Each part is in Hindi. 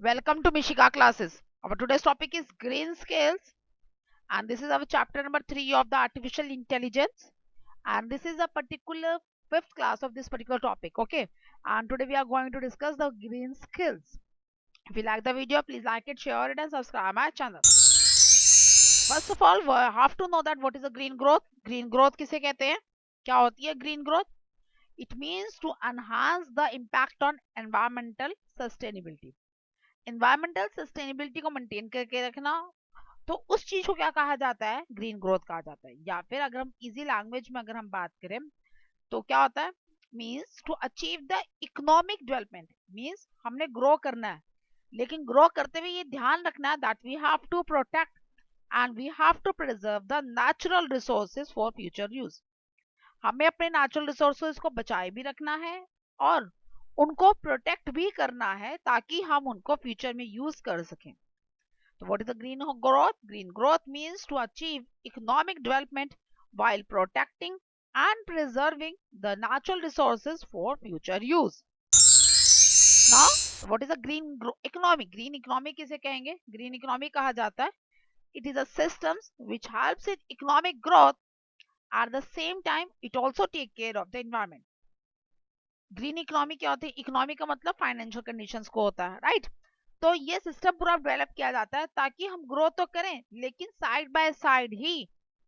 Welcome to Mishika classes. Our today's topic is green scales, and this is our chapter number 3 of the artificial intelligence. And this is a particular fifth class of this particular topic. Okay, and today we are going to discuss the green skills. If you like the video, please like it, share it, and subscribe my channel. First of all, we have to know that what is a green growth. Green growth किसे कहते हैं? क्या होती है green growth? It means to enhance the impact on environmental sustainability. Environmental sustainability को मेंटेन करके रखना, तो उस चीज को क्या कहा जाता है? ग्रीन ग्रोथ कहा जाता है। या फिर अगर हम इजी लैंग्वेज में अगर हम बात करें तो क्या होता है? Means to achieve the economic development. Means हमने ग्रो करना है, लेकिन ग्रो करते हुए ये ध्यान रखना है that we have to protect and we have to preserve the natural resources for future use. हमें अपने नेचुरल रिसोर्सेज को बचाए भी रखना है और उनको प्रोटेक्ट भी करना है ताकि हम उनको फ्यूचर में यूज कर सकें। तो what is the green growth? Green growth means to achieve economic development while protecting and preserving the natural resources for future use. Now, what is a green economy? Green economy किसे कहेंगे? Green economy कहा जाता है it is a system which helps in economic growth. At the same time, it also take care of the environment. Green economy क्या होती है? इकोनॉमी का मतलब फाइनेंशियल कंडीशंस को होता है, राइट? तो ये सिस्टम पूरा डेवलप किया जाता है ताकि हम ग्रो तो करें, लेकिन साइड बाय साइड ही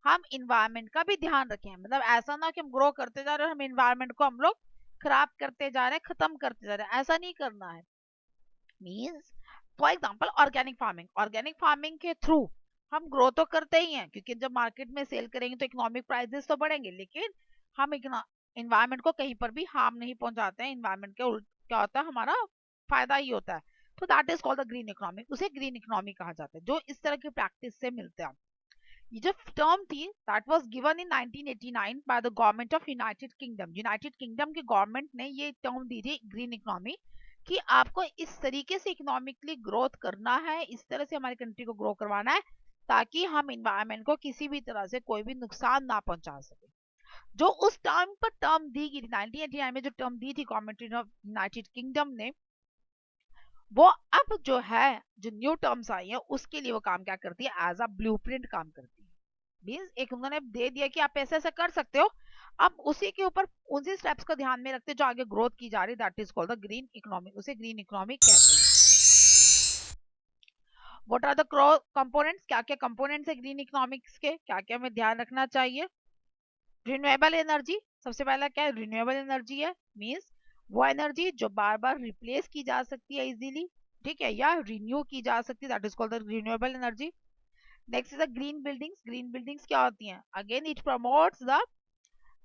हम इन्वायरमेंट का भी ध्यान रखें। मतलब ऐसा ना कि हम ग्रो करते जा रहे हैं, हम इन्वायरमेंट को हम लोग खराब करते जा रहे हैं, खत्म करते जा रहे हैं, ऐसा नहीं करना है। Means for example organic farming के थ्रू हम ग्रो तो करते ही हैं, क्योंकि जब मार्केट में सेल करेंगे तो इकोनॉमिक प्राइसेस तो बढ़ेंगे, लेकिन हम इन्वायरमेंट को कहीं पर भी हार्म नहीं पहुंचाते हैं। इन्वायरमेंट के उल्ट क्या होता है? हमारा फायदा ही होता है। तो that is called the green economy. उसे ग्रीन इकोनॉमी कहा जाता है, जो इस तरह की प्रैक्टिस से मिलते हैं। ये जो टर्म थी that was given in 1989 by the government of United kingdom. United kingdom की गवर्नमेंट ने ये टर्म दी थी ग्रीन इकोनॉमी, कि आपको इस तरीके से इकोनॉमिकली ग्रोथ करना है, इस तरह से हमारी कंट्री को ग्रो करवाना है ताकि हम इन्वायरमेंट को किसी भी तरह से कोई भी नुकसान ना पहुंचा सके। जो उस टाइम पर टर्म दी गई 1989 में, जो टर्म दी थी गवर्नमेंट ऑफ यूनाइटेड किंगडम ने, वो अब जो है जो न्यू टर्म्स आई है उसके लिए वो काम क्या करती है? एज अ ब्लूप्रिंट काम करती है। मीन्स एक उन्होंने दे दिया कि आप ऐसे ऐसे कर सकते हो, अब उसी के ऊपर उसी स्टेप्स को ध्यान में रखते जो आगे ग्रोथ की जा रही, that is called the green economy. उसे ग्रीन इकोनॉमी कहते हैं। What are the components? क्या क्या कंपोनेंट्स है ग्रीन इकोनॉमिक्स के? क्या क्या हमें ध्यान रखना चाहिए? रिन्यूएबल एनर्जी सबसे पहला क्या है? रिन्यूएबल एनर्जी है, मीन्स वो एनर्जी जो बार बार रिप्लेस की जा सकती है इजीली, ठीक है, या रिन्यू की जा सकती है, that is called the renewable energy. Next is the green buildings. Green buildings क्या होती हैं? Again it promotes the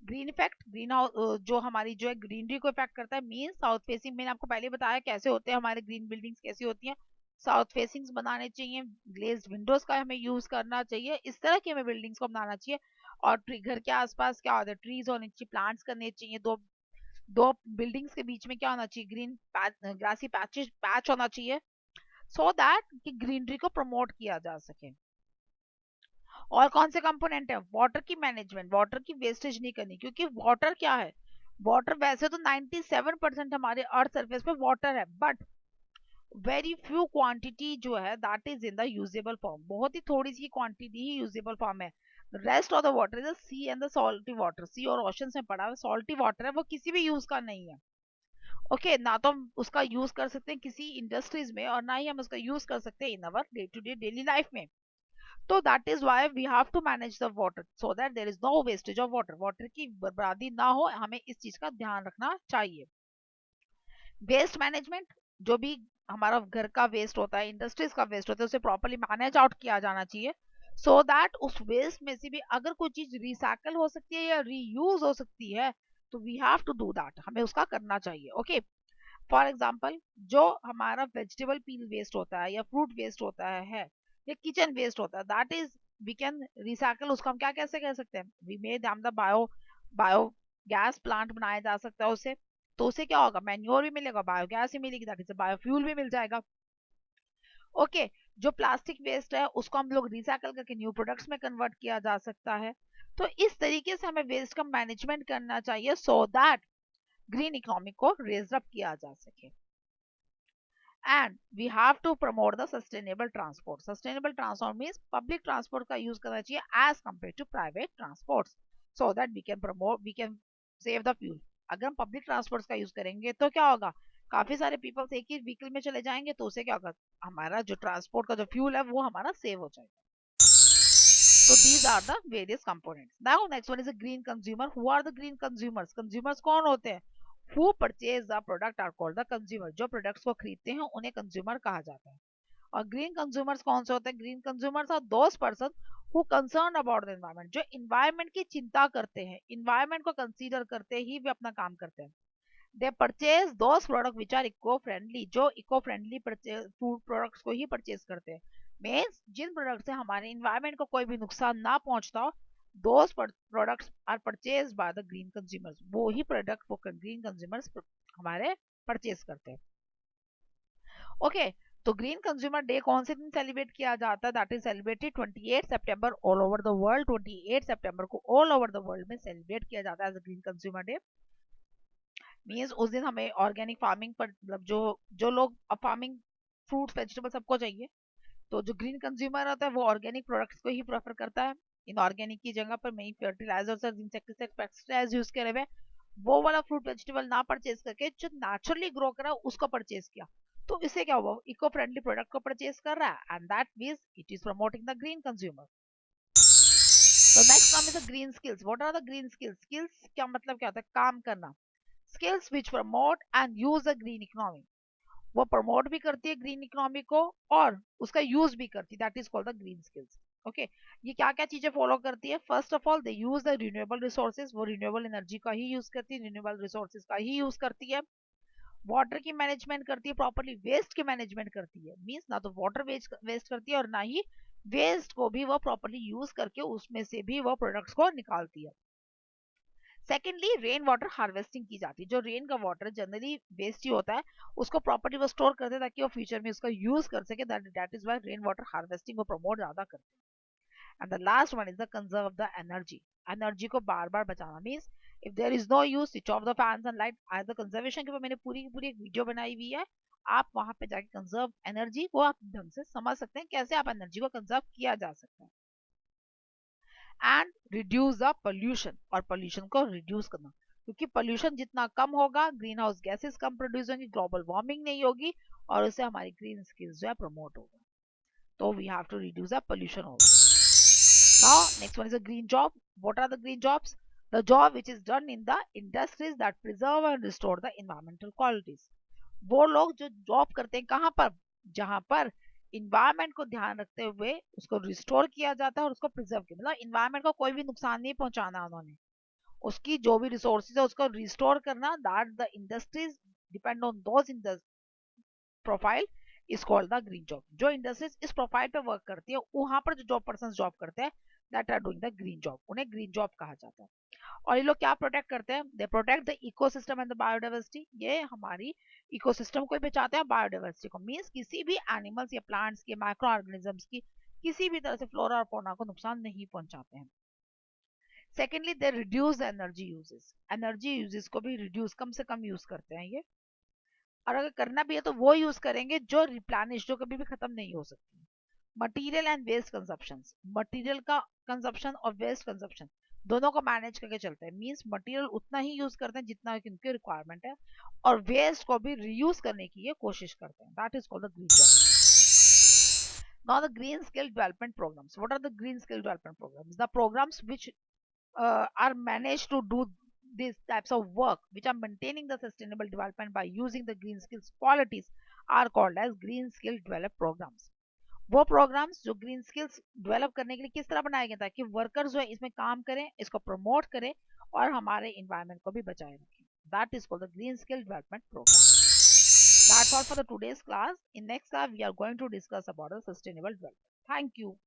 green effect. Green house जो हमारी जो है ग्रीनरी को इफेक्ट करता है। मीन साउथ फेसिंग, मैंने आपको पहले बताया कैसे होते हैं हमारे ग्रीन बिल्डिंग्स, कैसी होती हैं। साउथ फेसिंग्स बनाने चाहिए, ग्लेज्ड विंडोज का हमें यूज करना चाहिए, इस तरह की हमें बिल्डिंग्स को बनाना चाहिए। और घर के आसपास क्या होता है? ट्रीज होने चाहिए, प्लांट्स करने चाहिए। दो दो बिल्डिंग्स के बीच में क्या होना चाहिए? ग्रीन ग्रासी पैच होना चाहिए, सो दैट कि ग्रीनरी को प्रमोट किया जा सके। और कौन से कंपोनेंट है? वाटर की मैनेजमेंट, वाटर की वेस्टेज नहीं करनी, क्योंकि वाटर क्या है? वाटर वैसे तो 97% हमारे अर्थ सरफेस पे वाटर है, बट वेरी फ्यू क्वांटिटी जो है that is in the usable form. बहुत ही थोड़ी सी क्वांटिटी ही यूजेबल फॉर्म है। Rest of the water is sea and the salty water. Sea और ओशन में पड़ा हुआ सॉल्टी वाटर है, वो किसी भी यूज का नहीं है। ओके, ना तो हम उसका यूज कर सकते हैं किसी इंडस्ट्रीज में, और ना ही हम उसका यूज कर सकते हैं in our day to day daily life में। तो that is why we have to manage the water so that there is no wastage of water. Water की बर्बादी ना हो, हमें इस चीज का ध्यान रखना चाहिए। वेस्ट मैनेजमेंट, जो भी हमारा घर का वेस्ट होता है, इंडस्ट्रीज का वेस्ट होता है, उसे प्रॉपरली मैनेज आउट किया जाना चाहिए, सो दैट उस वेस्ट में से भी अगर कोई चीज रिसाइकल हो सकती है या रीयूज हो सकती है तो we have to do that, हमें उसका करना चाहिए। ओके, फॉर एग्जाम्पल जो हमारा वेजिटेबल पील वेस्ट होता है या फ्रूट वेस्ट होता है या किचन वेस्ट होता है, that is we can recycle. उसको हम क्या कैसे कह सकते हैं? वी मेड हम द बायो गैस प्लांट बनाया जा सकता है उससे। तो उससे क्या होगा? मैन्योर भी मिलेगा, बायोगैस भी मिलेगी, दैट इज बायोफ्यूल भी मिल जाएगा। ओके, जो प्लास्टिक वेस्ट है उसको हम लोग रिसाइकल करके न्यू प्रोडक्ट्स में कन्वर्ट किया जा सकता है। तो इस तरीके से हमें वेस्ट का मैनेजमेंट करना चाहिए सो दैट ग्रीन इकोनॉमी को रेज अप किया जा सके। And we have to promote the sustainable transport. Sustainable transport means public transport का यूज करना चाहिए as compare to private transport, so that we can promote, we can save the fuel. अगर हम पब्लिक ट्रांसपोर्ट का यूज करेंगे तो क्या होगा, काफी सारे पीपल्स एक ही व्हीकल में चले जाएंगे, तो उससे क्या होगा, हमारा जो ट्रांसपोर्ट का जो फ्यूल है वो हमारा सेव हो जाएगा. So these are the various components. Now next one is a green consumer. Who are the green consumers? Consumers कौन होते हैं? Who purchase the product are called the consumer. जो products को खरीदते हैं उन्हें consumer कहा जाता है. और green consumers कौन से होते हैं? Green consumers are those person who concerned about the environment. जो environment की चिंता करते हैं, environment को consider करते ही वे अपना काम करते हैं. They purchase those products which are eco-friendly. जो eco-friendly food products को ही purchase करते हैं. मीन्स जिन प्रोडक्ट से हमारे इन्वायरमेंट को कोई भी नुकसान ना पहुंचता हो, those products are purchase by the green consumers. वो ही प्रोडक्ट वो ग्रीन कंज्यूमर्स हमारे परचेज करते हैं. ओके, तो ग्रीन कंज्यूमर डे कौन से दिन सेलिब्रेट किया जाता है? दैट इज सेलिब्रेटेड 28 सितंबर ऑल ओवर द वर्ल्ड. 28 सितंबर को ऑल ओवर द वर्ल्ड में सेलिब्रेट किया जाता है as green consumer day. Means उस दिन हमें ऑर्गेनिक फार्मिंग पर, मतलब जो जो लोग फार्मिंग फ्रूट्स वेजिटेबल सबको चाहिए, तो जो ग्रीन कंज्यूमर होता है वो ऑर्गेनिक प्रोडक्ट्स को ही प्रेफर करता है. इनऑर्गेनिक की जगह पर मेन फर्टिलाइजर्स और इंसेक्टिसाइड पेस्टिसाइड्स यूज करे हुए वो वाला फ्रूट वेजिटेबल ना परचेज करके जो नेचुरली ग्रो करा उसको परचेज किया, तो इससे क्या हुआ, इको फ्रेंडली प्रोडक्ट को परचेज कर रहा है, and that means it is promoting the green consumer. तो नेक्स्ट नाम is the green skills. What are the green skills? Skills क्या मतलब क्या होता है? काम करना. Skills which promote and use the green economy. वो प्रमोट भी करती है ग्रीन इकोनॉमी को और उसका यूज भी करती है, that is called the green skills. Okay, ये क्या क्या चीजें फॉलो करती है? First of all they use the renewable resources. वो रिन्यूएबल एनर्जी का ही यूज करती है, रिन्यूएबल रिसोर्सेज का ही यूज करती है. वाटर की मैनेजमेंट करती है प्रॉपर्ली. वेस्ट की मैनेजमेंट करती है, मीन्स ना तो वाटर वेस्ट करती है और ना ही वेस्ट को भी वो प्रॉपर्ली यूज करके उसमें से भी वो प्रोडक्ट्स को निकालती है. सेकेंडली रेन वाटर हार्वेस्टिंग की जाती है. जो रेन का वाटर जनरली वेस्ट ही होता है उसको प्रॉपर्टी वो स्टोर करते हैं ताकि वो फ्यूचर में उसका यूज कर सके. That is why rain water harvesting को प्रमोट ज्यादा करते हैं. And the last one is the conserve the energy. Energy को बार बार बचाना. Means if there is no use switch off the fans and light. आज द कंजर्वेशन के ऊपर मैंने पूरी की पूरी एक वीडियो बनाई हुई है, आप वहां पे जाके कंजर्व एनर्जी को आप ढंग से समझ सकते हैं कैसे आप एनर्जी को कंजर्व किया जा सकता है. And reduce the pollution. और पोल्यूशन को रिड्यूस करना, क्योंकि पोल्यूशन जितना कम होगा ग्रीन हाउस गैसेस कम प्रोड्यूस होंगी, ग्लोबल वार्मिंग नहीं होगी और उससे हमारी ग्रीन स्किल्स जो है प्रमोट होगा. तो we have to reduce the pollution also. Now next one is a green job. What are the green jobs? The job which is done in the industries that preserve and restore the environmental qualities. वो लोग जो जॉब करते हैं कहाँ पर? जहां पर इन्वायरमेंट को ध्यान रखते हुए उसको रिस्टोर किया जाता है और उसको प्रिजर्व किया, मतलब इन्वायरमेंट को कोई भी नुकसान नहीं पहुंचाना उन्होंने, उसकी जो भी रिसोर्सेज है उसको रिस्टोर करना. That the industries depend on those in the profile is called the green job. जो इंडस्ट्रीज इस प्रोफाइल पे वर्क करती है वहां पर जो जॉब पर्सन जॉब करते हैं that are doing the green job, उन्हें ग्रीन जॉब कहा जाता है. और ये लोग क्या प्रोटेक्ट करते हैं? They protect the ecosystem and the biodiversity. ये हमारी इकोसिस्टम को बचाते हैं, बायोडाइवर्सिटी को. मींस किसी भी एनिमल्स या प्लांट्स के माइक्रो ऑर्गेनिजम्स की किसी भी तरह से फ्लोरा और फौना को नुकसान नहीं पहुंचाते हैं. Secondly they reduce the energy uses. Energy uses को भी रिड्यूस, कम से कम यूज करते हैं ये. और अगर करना भी है तो वो यूज करेंगे जो रिप्लेनिश, जो कभी भी खत्म नहीं हो सकती. Material and waste consumption. Material का कंजप्शन और वेस्ट कंजप्शन दोनों को मैनेज करके चलते हैं. मींस मटेरियल उतना ही यूज करते हैं जितना उनकी रिक्वायरमेंट है और वेस्ट को भी रीयूज करने की ये कोशिश करते हैं. That is called the green job. Now the green skill development programs. What are the green skill development programs? The programs which are managed to do these types of work which are maintaining the sustainable development by using the green skills qualities are called as green skill develop programs. वो प्रोग्राम्स जो ग्रीन स्किल्स डेवलप करने के लिए किस तरह बनाए गए ताकि वर्कर्स जो है इसमें काम करें, इसको प्रमोट करें और हमारे इन्वायरमेंट को भी बचाए रखें. That is called the green skill development program. That's all for the today's class. In next class, we are going to discuss about the sustainable development. Thank you.